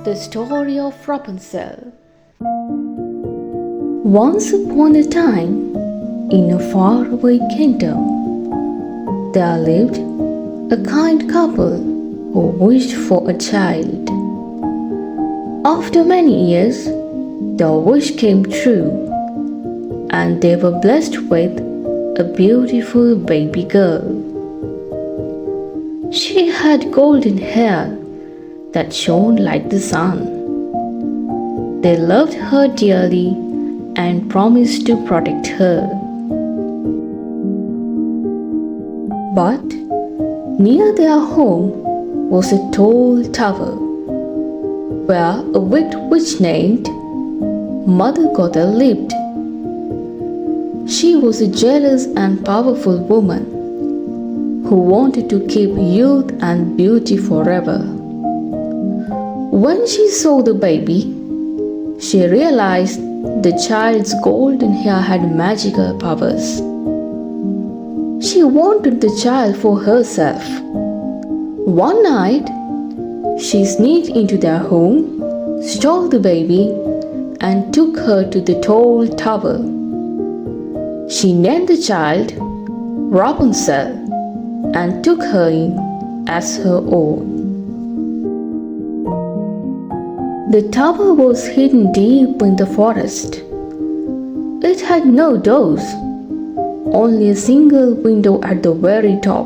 The story of Rapunzel. Once upon a time, in a faraway kingdom, there lived a kind couple who wished for a child. After many years, their wish came true, and they were blessed with a beautiful baby girl. She had golden hair that shone like the sun. They loved her dearly and promised to protect her. But near their home was a tall tower where a wicked witch named Mother Gothel lived. She was a jealous and powerful woman who wanted to keep youth and beauty forever. When she saw the baby, she realized the child's golden hair had magical powers. She wanted the child for herself. One night, she sneaked into their home, stole the baby, and took her to the tall tower. She named the child Rapunzel and took her in as her own. The tower was hidden deep in the forest. It had no doors, only a single window at the very top.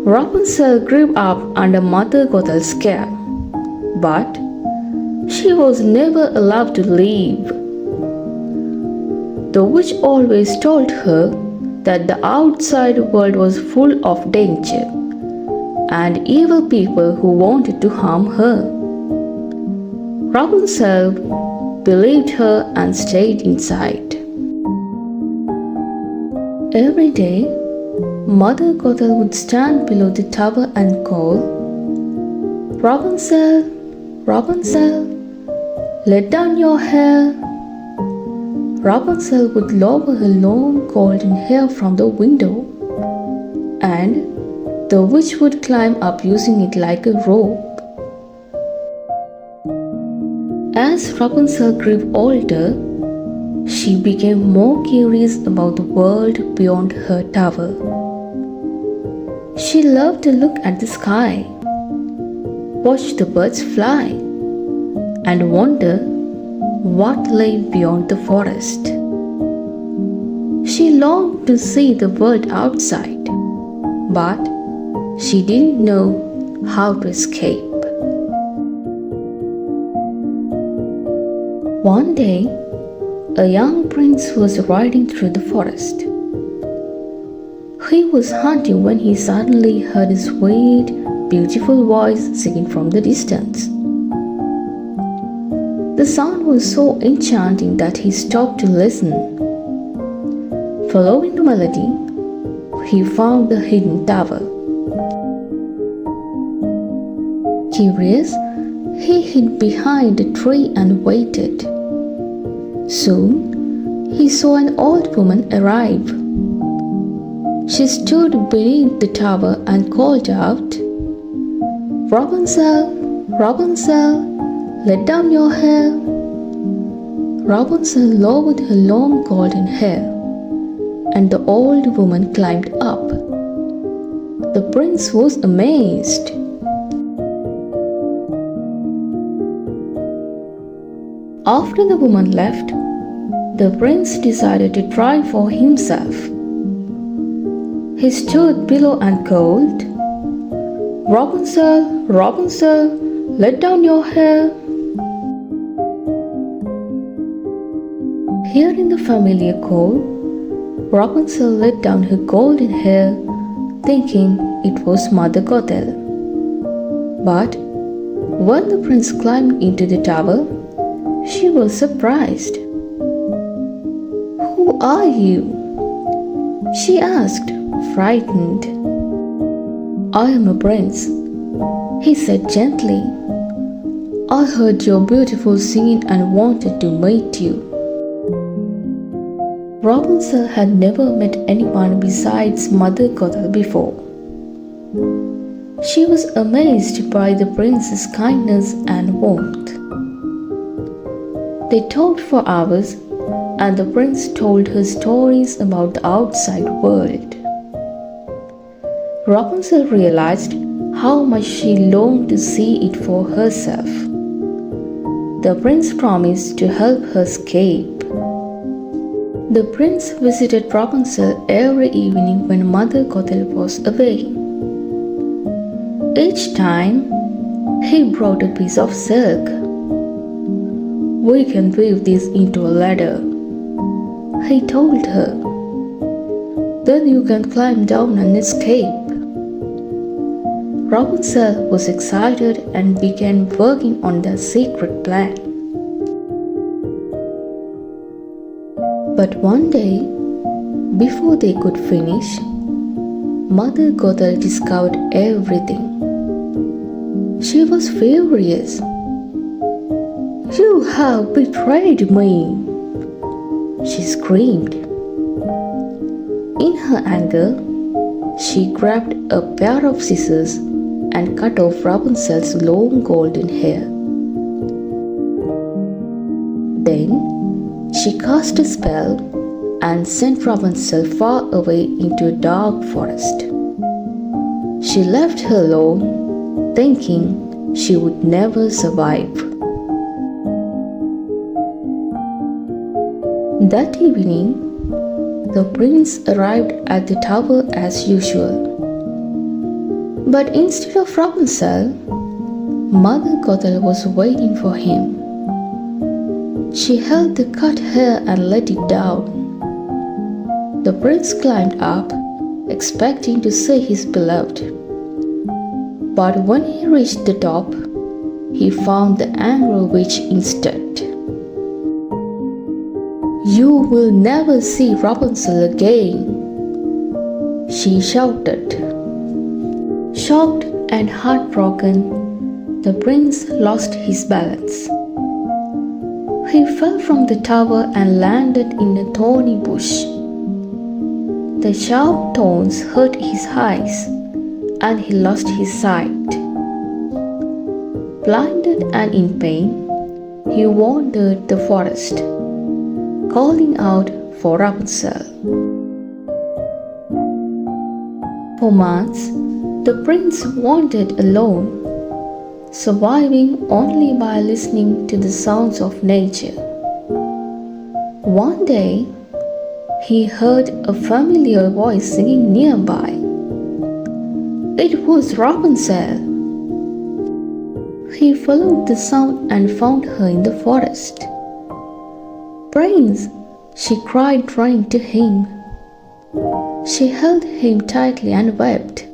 Rapunzel grew up under Mother Gothel's care, but she was never allowed to leave. The witch always told her that the outside world was full of danger and evil people who wanted to harm her. Rapunzel believed her and stayed inside. Every day, Mother Gothel would stand below the tower and call, "Rapunzel, Rapunzel, let down your hair." Rapunzel would lower her long golden hair from the window, and the witch would climb up using it like a rope. As Rapunzel grew older, she became more curious about the world beyond her tower. She loved to look at the sky, watch the birds fly, and wonder what lay beyond the forest. She longed to see the world outside, but she didn't know how to escape. One day, a young prince was riding through the forest. He was hunting when he suddenly heard a sweet, beautiful voice singing from the distance. The sound was so enchanting that he stopped to listen. Following the melody, he found the hidden tower. Curious, he hid behind a tree and waited. Soon, he saw an old woman arrive. She stood beneath the tower and called out, "Rapunzel, Rapunzel, let down your hair." Rapunzel lowered her long golden hair, and the old woman climbed up. The prince was amazed. After the woman left, the prince decided to try for himself. He stood below and called, "Rapunzel, Rapunzel, let down your hair." Hearing the familiar call, Rapunzel let down her golden hair, thinking it was Mother Gothel. But when the prince climbed into the tower, she was surprised. "Who are you?" she asked, frightened. "I am a prince," he said gently. "I heard your beautiful singing and wanted to meet you." Rapunzel had never met anyone besides Mother Gothel before. She was amazed by the prince's kindness and warmth. They talked for hours, and the prince told her stories about the outside world. Rapunzel realized how much she longed to see it for herself. The prince promised to help her escape. The prince visited Rapunzel every evening when Mother Gothel was away. Each time, he brought a piece of silk. "We can weave this into a ladder," he told her. "Then you can climb down and escape." Rapunzel was excited and began working on their secret plan. But one day, before they could finish, Mother Gothel discovered everything. She was furious. "You have betrayed me!" she screamed. In her anger, she grabbed a pair of scissors and cut off Rapunzel's long golden hair. Then she cast a spell and sent Rapunzel far away into a dark forest. She left her alone, thinking she would never survive. That evening, the prince arrived at the tower as usual. But instead of Rapunzel, Mother Gothel was waiting for him. She held the cut hair and let it down. The prince climbed up, expecting to see his beloved. But when he reached the top, he found the angry witch instead. "You will never see Rapunzel again," she shouted. Shocked and heartbroken, the prince lost his balance. He fell from the tower and landed in a thorny bush. The sharp thorns hurt his eyes, and he lost his sight. Blinded and in pain, he wandered the forest, calling out for Rapunzel. For months, the prince wandered alone, surviving only by listening to the sounds of nature. One day, he heard a familiar voice singing nearby. It was Rapunzel. He followed the sound and found her in the forest. "Prince," she cried, running to him. She held him tightly and wept.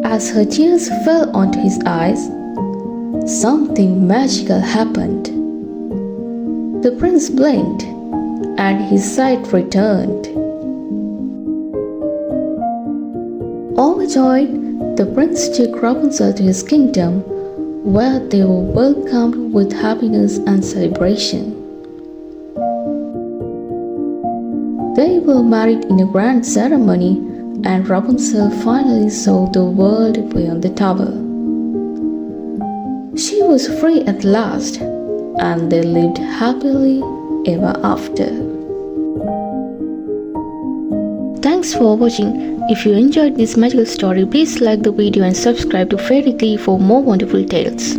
As her tears fell onto his eyes, something magical happened. The prince blinked, and his sight returned. Overjoyed, the prince took Rapunzel to his kingdom, where they were welcomed with happiness and celebration. They were married in a grand ceremony, and Rapunzel finally saw the world beyond the tower. She was free at last, and they lived happily ever after. Thanks for watching. If you enjoyed this magical story, please like the video and subscribe to Fairy Glee for more wonderful tales.